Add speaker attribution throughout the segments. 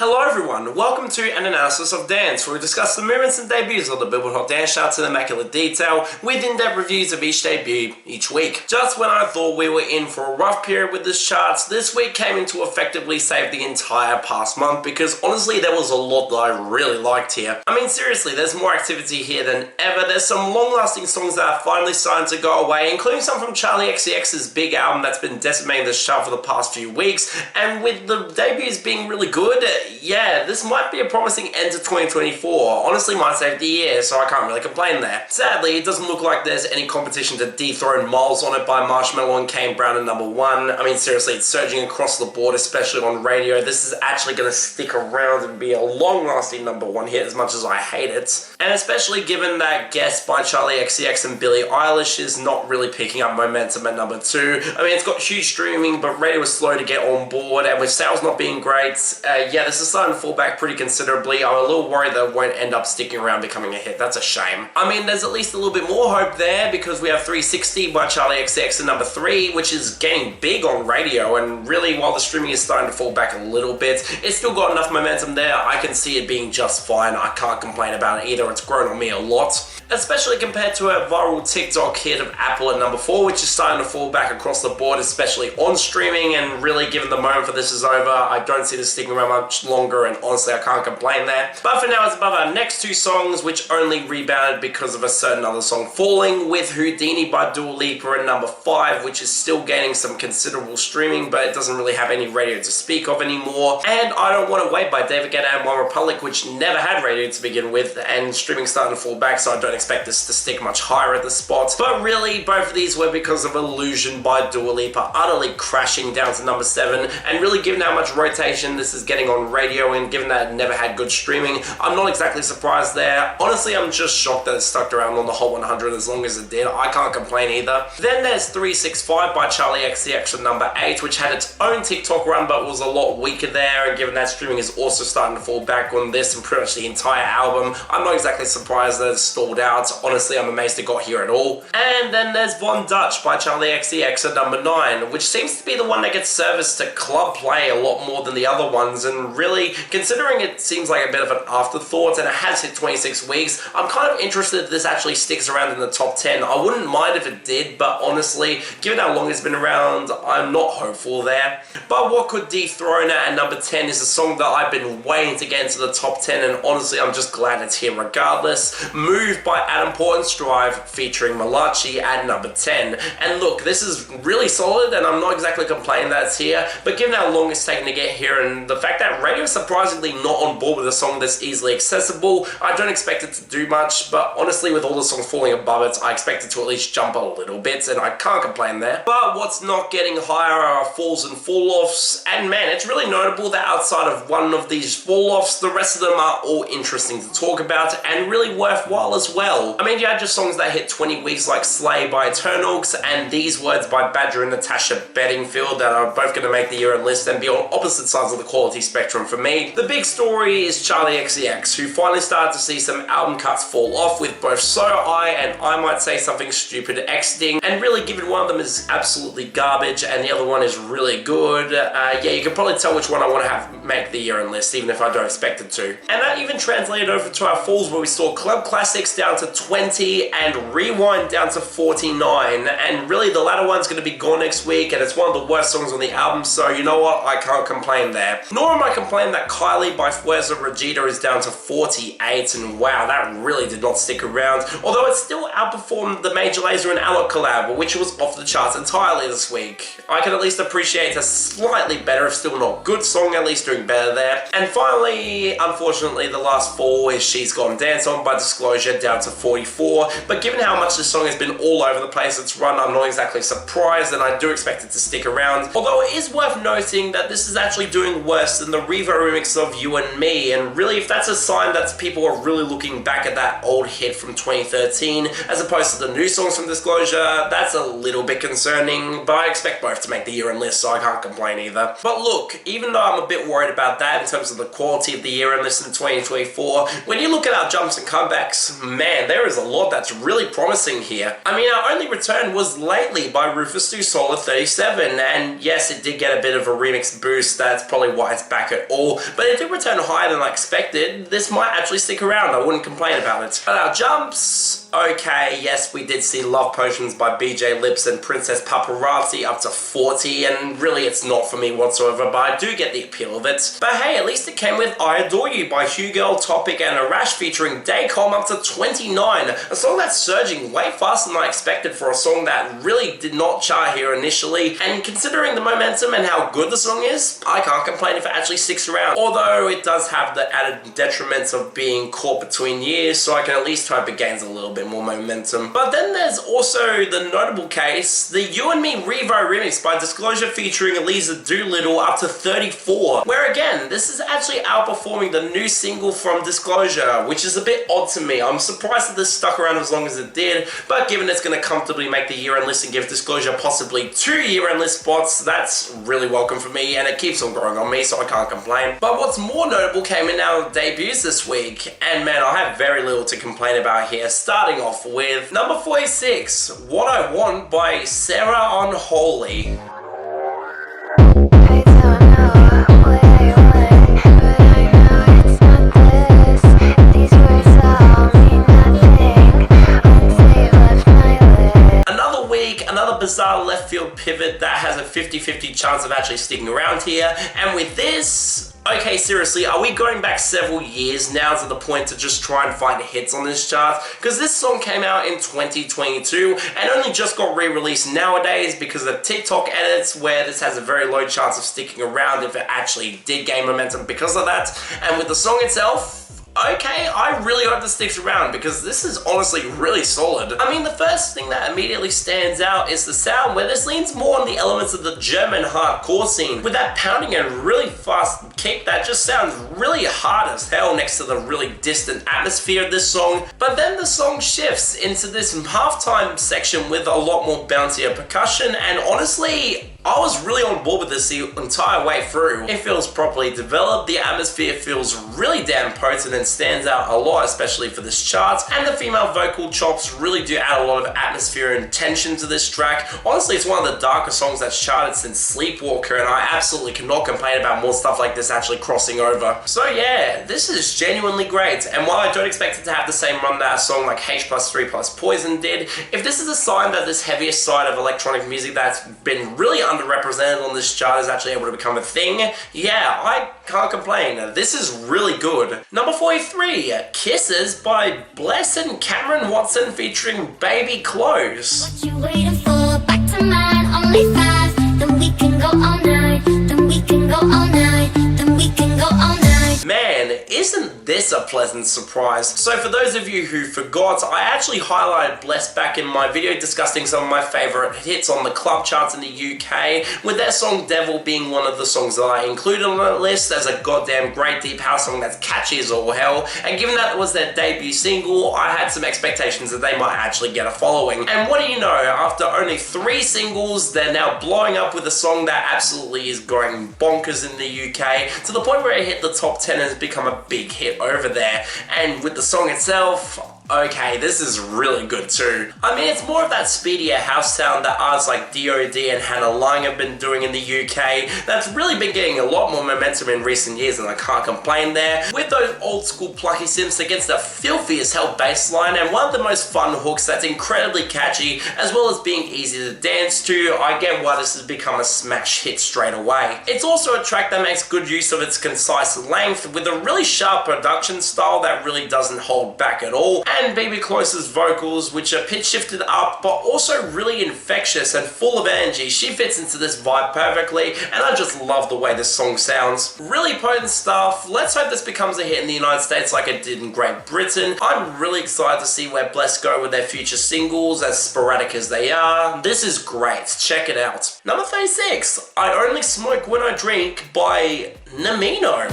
Speaker 1: Hello everyone, welcome to an analysis of dance, where we discuss the movements and debuts of the Billboard Hot Dance charts in immaculate detail, with in-depth reviews of each debut each week. Just when I thought we were in for a rough period with this charts, this week came in to effectively save the entire past month, because honestly there was a lot that I really liked here. I mean seriously, there's more activity here than ever. There's some long-lasting songs that are finally starting to go away, including some from Charli XCX's big album that's been decimating this chart for the past few weeks, and with the debuts being really good, yeah, this might be a promising end to 2024. Honestly, might save the year, so I can't really complain there. Sadly, it doesn't look like there's any competition to dethrone Miles on It by Marshmello and Kane Brown at number 1. I mean, seriously, it's surging across the board, especially on radio. This is actually going to stick around and be a long-lasting number 1 hit, as much as I hate it. And especially given that Guess by Charli XCX and Billie Eilish is not really picking up momentum at number 2. I mean, it's got huge streaming, but radio is slow to get on board, and with sales not being great, yeah, this is starting to fall back pretty considerably. I'm a little worried that it won't end up sticking around becoming a hit. That's a shame. I mean, there's at least a little bit more hope there, because we have 360 by Charli XCX at number 3, which is getting big on radio, and really, while the streaming is starting to fall back a little bit, it's still got enough momentum there. I can see it being just fine. I can't complain about it either. It's grown on me a lot, especially compared to a viral TikTok hit of Apple at number 4, which is starting to fall back across the board, especially on streaming, and really, given the moment for this is over, I don't see this sticking around much longer, and honestly, I can't complain there. But for now, it's above our next 2 songs, which only rebounded because of a certain other song falling, with Houdini by Dua Lipa at number 5, which is still gaining some considerable streaming, but it doesn't really have any radio to speak of anymore. And I Don't Want to Wait by David Guetta and One Republic, which never had radio to begin with, and streaming's starting to fall back, so I don't expect this to stick much higher at the spot. But really, both of these were because of Illusion by Dua Lipa utterly crashing down to number 7, and really given how much rotation this is getting on radio, and given that it never had good streaming, I'm not exactly surprised there. Honestly, I'm just shocked that it stuck around on the Hot 100 as long as it did. I can't complain either. Then there's 365 by Charli XCX at number 8, which had its own TikTok run but was a lot weaker there, and given that streaming is also starting to fall back on this and pretty much the entire album, I'm not exactly surprised that it stalled out. Honestly, I'm amazed it got here at all. And then there's Von Dutch by Charli XCX at number 9, which seems to be the one that gets serviced to club play a lot more than the other ones, and really, considering it seems like a bit of an afterthought and it has hit 26 weeks, I'm kind of interested if this actually sticks around in the top 10. I wouldn't mind if it did, but honestly, given how long it's been around, I'm not hopeful there. But what could dethrone it at number 10 is a song that I've been waiting to get into the top 10, and honestly, I'm just glad it's here regardless. Move by Adam Portnoy featuring Malachi at number 10. And look, this is really solid, and I'm not exactly complaining that it's here, but given how long it's taken to get here, and the fact that radio is surprisingly not on board with a song that's easily accessible, I don't expect it to do much, but honestly, with all the songs falling above it, I expect it to at least jump a little bit, and I can't complain there. But what's not getting higher are falls and fall-offs, and man, it's really notable that outside of one of these fall-offs, the rest of them are all interesting to talk about, and really worthwhile as well. I mean, you had just songs that hit 20 weeks like Slay by Eternals, and These Words by Badger and Natasha Bedingfield, that are both going to make the year-end list and be on opposite sides of the quality spectrum for me. The big story is Charli XCX, who finally started to see some album cuts fall off, with both So I and I Might Say Something Stupid exiting, and really given one of them is absolutely garbage and the other one is really good, yeah, you can probably tell which one I want to have make the year-end list, even if I don't expect it to. And that even translated over to our falls, where we saw Club Classics down to 20 and Rewind down to 49, and really the latter one's going to be gone next week, and it's one of the worst songs on the album, so you know what, I can't complain there. Nor am I complaining that Kylie by Fuerza Regida is down to 48, and wow, that really did not stick around, although it still outperformed the Major Lazer and Alok collab, which was off the charts entirely this week. I can at least appreciate a slightly better, if still not good song, at least doing better there. And finally, unfortunately, the last fall is She's Gone Dance On by Disclosure, down to 44, but given how much this song has been all over the place it's run, I'm not exactly surprised, and I do expect it to stick around, although it is worth noting that this is actually doing worse than the Revo remix of You and Me, and really, if that's a sign that people are really looking back at that old hit from 2013 as opposed to the new songs from Disclosure, that's a little bit concerning, but I expect both to make the year-end list, so I can't complain either. But look, even though I'm a bit worried about that in terms of the quality of the year-end list in 2024, when you look at our jumps and comebacks, man, there is a lot that's really promising here. I mean, our only return was Lately by Rufus Du Sol at 37, and yes, it did get a bit of a remix boost. That's probably why it's back at at all, but it did return higher than I expected. This might actually stick around, I wouldn't complain about it. But our jumps, okay, yes, we did see Love Potions by BJ Lips and Princess Paparazzi up to 40, and really it's not for me whatsoever, but I do get the appeal of it. But hey, at least it came with I Adore You by Hugo, Topic and Arash featuring Daycom up to 29, a song that's surging way faster than I expected for a song that really did not chart here initially, and considering the momentum and how good the song is, I can't complain if it actually sticks around. Although it does have the added detriments of being caught between years, so I can at least hope it gains a little bit more momentum. But then there's also the notable case, the You and Me Revo remix by Disclosure featuring Eliza Doolittle up to 34, where again, this is actually outperforming the new single from Disclosure, which is a bit odd to me. I'm surprised that this stuck around as long as it did, but given it's going to comfortably make the year-end list and give Disclosure possibly 2 year-end list spots, that's really welcome for me, and it keeps on growing on me, so I can't complain. But what's more notable came in our debuts this week, and man, I have very little to complain about here, starting off with number 46, What I Want by saraunh0ly. Bizarre left field pivot that has a 50-50 chance of actually sticking around here, and with this, okay, seriously, are we going back several years now to the point to just try and find hits on this chart? Because this song came out in 2022 and only just got re-released nowadays because of TikTok edits where this has a very low chance of sticking around if it actually did gain momentum because of that. And with the song itself, okay, I really hope this sticks around because this is honestly really solid. I mean, the first thing that immediately stands out is the sound, where this leans more on the elements of the German hardcore scene, with that pounding and really fast kick that just sounds really hard as hell next to the really distant atmosphere of this song. But then the song shifts into this halftime section with a lot more bouncier percussion, and honestly, I was really on board with this the entire way through. It feels properly developed, the atmosphere feels really damn potent and stands out a lot, especially for this chart, and the female vocal chops really do add a lot of atmosphere and tension to this track. Honestly, it's one of the darker songs that's charted since Sleepwalker, and I absolutely cannot complain about more stuff like this actually crossing over. So yeah, this is genuinely great, and while I don't expect it to have the same run that a song like H+3+ Poison did, if this is a sign that this heaviest side of electronic music that's been really underrepresented on this chart is actually able to become a thing, yeah, I can't complain. This is really good. Number 43, Kisses by Bless and CamrinWatsin featuring bbyclose.
Speaker 2: What you waiting for? Back to mine, only 5. Then we can go all night. Then we can go all night. Then we can go all night.
Speaker 1: Man, isn't this a pleasant surprise? So for those of you who forgot, I actually highlighted Bless back in my video discussing some of my favourite hits on the club charts in the UK, with their song Devil being one of the songs that I included on that list as a goddamn great deep house song that's catchy as all hell, and given that it was their debut single, I had some expectations that they might actually get a following. And what do you know, after only 3 singles, they're now blowing up with a song that absolutely is going bonkers in the UK, to the point where it hit the top 10 and has become a big hit over there. And with the song itself, okay, this is really good too. I mean, it's more of that speedier house sound that artists like AAoD and Hannah Lang have been doing in the UK that's really been getting a lot more momentum in recent years, and I can't complain there. With those old school plucky synths against a filthy as hell bass line and one of the most fun hooks that's incredibly catchy, as well as being easy to dance to, I get why this has become a smash hit straight away. It's also a track that makes good use of its concise length with a really sharp production style that really doesn't hold back at all, and bbyclose's vocals, which are pitch shifted up but also really infectious and full of energy. She fits into this vibe perfectly, and I just love the way this song sounds. Really potent stuff. Let's hope this becomes a hit in the United States like it did in Great Britain. I'm really excited to see where Bless go with their future singles, as sporadic as they are. This is great. Check it out. Number 36, I Only Smoke When I Drink by Nimino.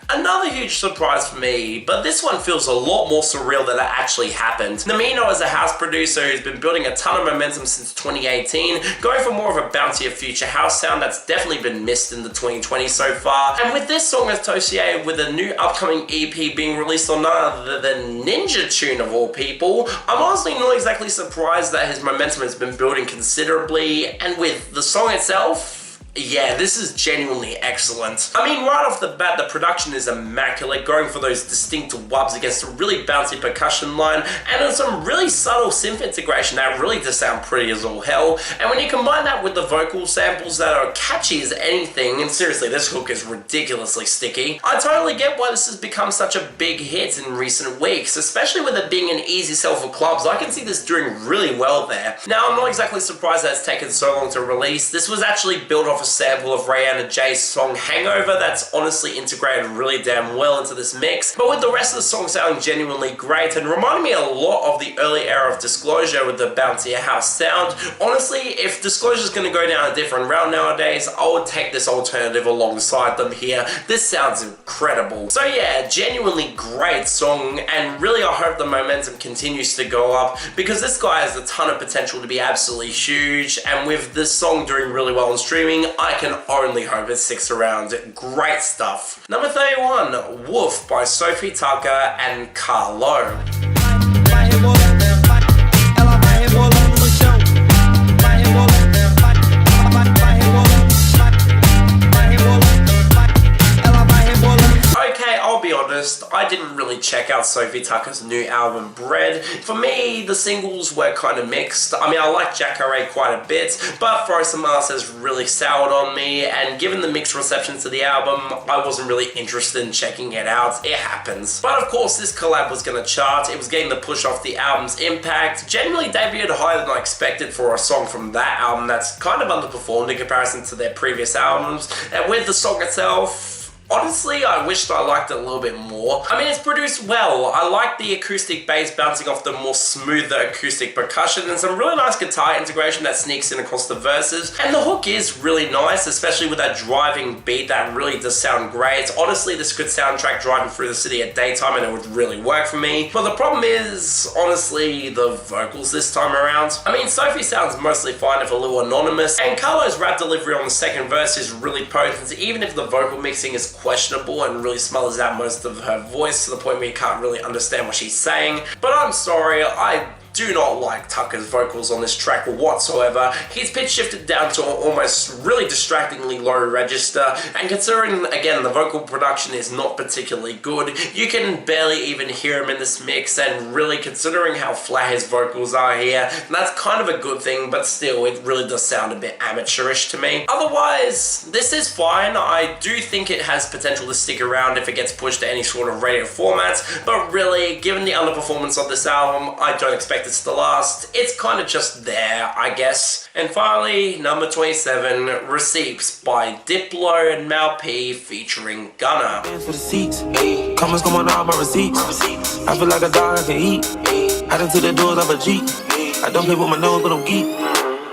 Speaker 1: Another huge surprise for me, but this one feels a lot more surreal than it actually happened. Nimino is a house producer who's been building a ton of momentum since 2018, going for more of a bouncier future house sound that's definitely been missed in the 2020s so far. And with this song associated with a new upcoming EP being released on none other than Ninja Tune of all people, I'm honestly not exactly surprised that his momentum has been building considerably, and with the song itself, yeah, this is genuinely excellent. I mean, right off the bat, the production is immaculate, going for those distinct wubs against a really bouncy percussion line, and then some really subtle synth integration that really does sound pretty as all hell. And when you combine that with the vocal samples that are catchy as anything, and seriously, this hook is ridiculously sticky, I totally get why this has become such a big hit in recent weeks, especially with it being an easy sell for clubs. I can see this doing really well there. Now, I'm not exactly surprised that it's taken so long to release. This was actually built off a sample of Rihanna J's song Hangover that's honestly integrated really damn well into this mix, but with the rest of the song sounding genuinely great and reminding me a lot of the early era of Disclosure with the bouncier house sound. Honestly, if Disclosure's gonna go down a different route nowadays, I would take this alternative alongside them here. This sounds incredible. So yeah, genuinely great song, and really I hope the momentum continues to go up because this guy has a ton of potential to be absolutely huge, and with this song doing really well on streaming, I can only hope it sticks around. Great stuff. Number 31, Woof by Sofi Tukker and Kah-Lo. I didn't really check out Sofi Tukker's new album Bread. For me, the singles were kind of mixed. I mean, I like Jacare quite a bit, but Throw Some Ass has really soured on me, and given the mixed reception to the album, I wasn't really interested in checking it out. It happens. But of course, this collab was going to chart. It was getting the push off the album's impact. Generally debuted higher than I expected for a song from that album that's kind of underperformed in comparison to their previous albums. And with the song itself, honestly, I wished I liked it a little bit more. I mean, it's produced well. I like the acoustic bass bouncing off the more smoother acoustic percussion and some really nice guitar integration that sneaks in across the verses. And the hook is really nice, especially with that driving beat that really does sound great. Honestly, this could soundtrack driving through the city at daytime and it would really work for me. But the problem is, honestly, the vocals this time around. I mean, Sofi sounds mostly fine if a little anonymous, and Kah-Lo's rap delivery on the second verse is really potent, even if the vocal mixing is questionable and really smothers out most of her voice to the point where you can't really understand what she's saying. But I'm sorry, I do not like Tukker's vocals on this track whatsoever. He's pitch shifted down to almost really distractingly low register, and considering again the vocal production is not particularly good, you can barely even hear him in this mix, and really considering how flat his vocals are here, that's kind of a good thing, but still it really does sound a bit amateurish to me. Otherwise, this is fine. I do think it has potential to stick around if it gets pushed to any sort of radio format, but really, given the underperformance of this album, I don't expect it's the last. It's kind of just there, I guess. And finally, number 27, Receipts by Diplo and Mal P featuring Gunna.
Speaker 3: For the seats, comments going on my receipts. I feel like a dog I can eat. Head into the doors of a Jeep. I don't play with my nose, but I'm geek.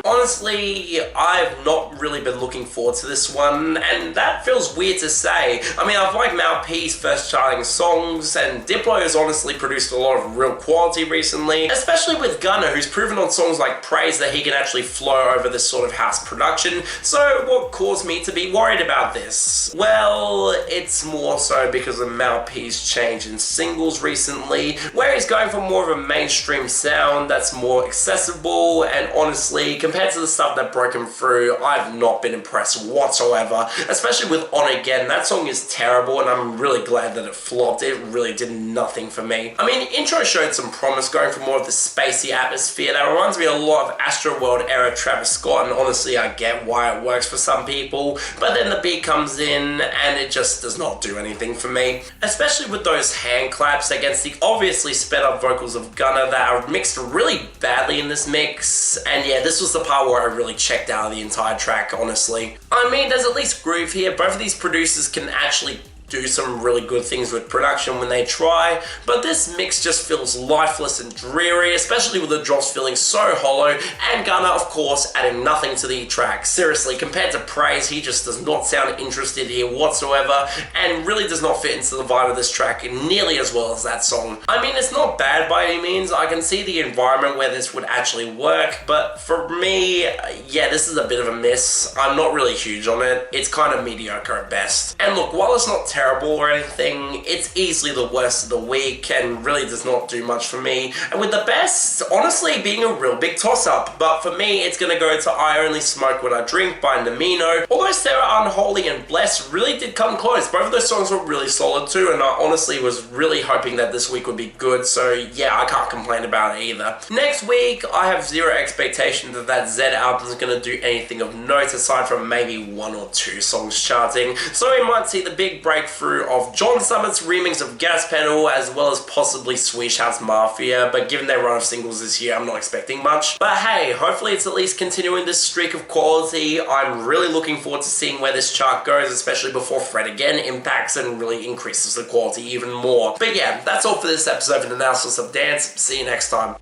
Speaker 1: Honestly, I've not really been looking forward to this one, and that feels weird to say. I mean, I've liked Mal P's first charting songs, and Diplo has honestly produced a lot of real quality recently, especially with Gunna, who's proven on songs like Praise that he can actually flow over this sort of house production. So what caused me to be worried about this? Well, it's more so because of Mal P's change in singles recently, where he's going for more of a mainstream sound that's more accessible, and honestly, compared to the stuff that broke him through, I've not been impressed whatsoever, especially with On Again. That song is terrible, and I'm really glad that it flopped. It really did nothing for me. I mean, intro showed some promise, going for more of the spacey atmosphere that reminds me a lot of Astroworld era Travis Scott, and honestly, I get why it works for some people, but then the beat comes in, and it just does not do anything for me, especially with those hand claps against the obviously sped up vocals of Gunna that are mixed really badly in this mix. And yeah, this was the part where I really checked out of the entire track, honestly. I mean, there's at least groove here. Both of these producers can actually do some really good things with production when they try, but this mix just feels lifeless and dreary, especially with the drops feeling so hollow, and Gunna, of course, adding nothing to the track. Seriously, compared to Praise, he just does not sound interested here whatsoever, and really does not fit into the vibe of this track nearly as well as that song. I mean, it's not bad by any means. I can see the environment where this would actually work, but for me, yeah, this is a bit of a miss. I'm not really huge on it. It's kind of mediocre at best. And look, while it's not terrible or anything, it's easily the worst of the week and really does not do much for me. And with the best, honestly, being a real big toss-up, but for me, it's gonna go to I Only Smoke What I Drink by Nimino. Although saraunh0ly and Bless really did come close. Both of those songs were really solid too, and I honestly was really hoping that this week would be good, so yeah, I can't complain about it either. Next week, I have zero expectation that that Z album is going to do anything of note aside from maybe 1 or 2 songs charting, so we might see the big breakthrough of John Summit's remix of Gas Pedal as well as possibly Swish House Mafia, but given their run of singles this year, I'm not expecting much. But hey, hopefully it's at least continuing this streak of quality. I'm really looking forward to seeing where this chart goes, especially before Fred again impacts and really increases the quality even more. But yeah, that's all for this episode of Analysis of Dance. See you next time.